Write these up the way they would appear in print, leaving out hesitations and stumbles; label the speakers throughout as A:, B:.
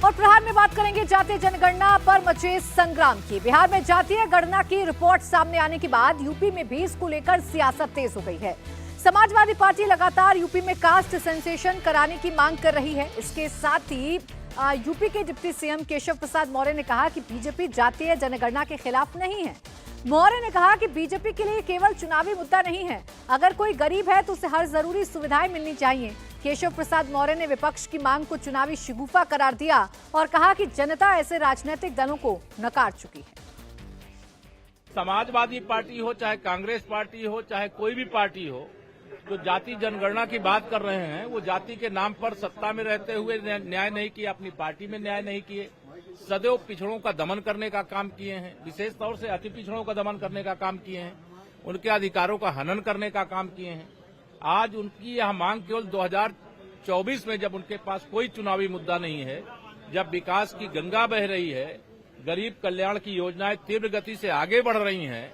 A: और प्रहार में बात करेंगे जातीय जनगणना पर मचे संग्राम की। बिहार में जातीय गणना की रिपोर्ट सामने आने के बाद यूपी में भी इसको लेकर सियासत तेज हो गई है। समाजवादी पार्टी लगातार यूपी में कास्ट सेंसेशन कराने की मांग कर रही है। इसके साथ ही यूपी के डिप्टी सीएम केशव प्रसाद मौर्य ने कहा कि बीजेपी जातीय जनगणना के खिलाफ नहीं है। मौर्य ने कहा कि बीजेपी के लिए केवल चुनावी मुद्दा नहीं है, अगर कोई गरीब है तो उसे हर जरूरी सुविधाएं मिलनी चाहिए। केशव प्रसाद मौर्य ने विपक्ष की मांग को चुनावी शिगुफा करार दिया और कहा कि जनता ऐसे राजनीतिक दलों को नकार चुकी है।
B: समाजवादी पार्टी हो, चाहे कांग्रेस पार्टी हो, चाहे कोई भी पार्टी हो, जो जाति जनगणना की बात कर रहे हैं, वो जाति के नाम पर सत्ता में रहते हुए न्याय नहीं किए, अपनी पार्टी में न्याय नहीं किए, सदैव पिछड़ों का दमन करने का काम किए हैं, विशेष तौर से अति पिछड़ों का दमन करने का काम किए हैं, उनके अधिकारों का हनन करने का काम किए हैं। आज उनकी यह मांग केवल 2024 में, जब उनके पास कोई चुनावी मुद्दा नहीं है, जब विकास की गंगा बह रही है, गरीब कल्याण की योजनाएं तीव्र गति से आगे बढ़ रही हैं,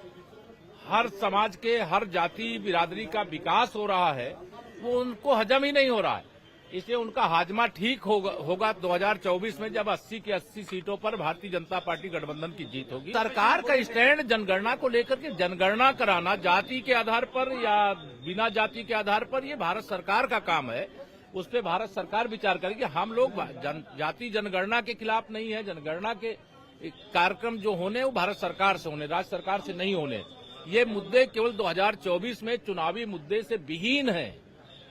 B: हर समाज के हर जाति बिरादरी का विकास हो रहा है, वो उनको हजम ही नहीं हो रहा है। इसलिए उनका हाजमा ठीक होगा 2024 में, जब 80 की 80 सीटों पर भारतीय जनता पार्टी गठबंधन की जीत होगी। सरकार का स्टैंड जनगणना को लेकर के, जनगणना कराना जाति के आधार पर या बिना जाति के आधार पर, ये भारत सरकार का काम है। उस पर भारत सरकार विचार करेगी। हम लोग जाति जनगणना के खिलाफ नहीं है। जनगणना के कार्यक्रम जो होने वो भारत सरकार से होने, राज्य सरकार से नहीं होने। ये मुद्दे केवल 2024 में चुनावी मुद्दे से विहीन है,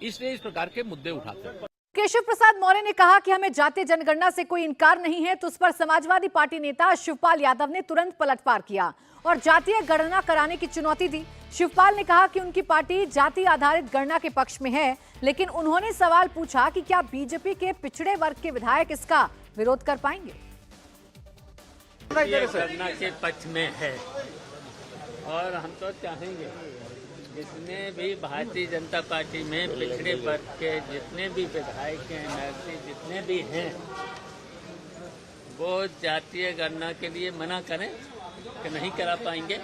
B: इसलिए इस प्रकार के मुद्दे उठाते हैं।
A: केशव प्रसाद मौर्य ने कहा कि हमें जातीय जनगणना से कोई इनकार नहीं है, तो उस पर समाजवादी पार्टी नेता शिवपाल यादव ने तुरंत पलटवार किया और जातीय गणना कराने की चुनौती दी। शिवपाल ने कहा कि उनकी पार्टी जाति आधारित गणना के पक्ष में है, लेकिन उन्होंने सवाल पूछा कि क्या बीजेपी के पिछड़े वर्ग के विधायक इसका विरोध कर पाएंगे।
C: गणना के पक्ष में है और हम तो चाहेंगे जितने भी भारतीय जनता पार्टी में पिछड़े वर्ग के जितने भी विधायक हैं, एमएलसी जितने भी हैं, वो जातीय गणना के लिए मना करें कि नहीं करा पाएंगे।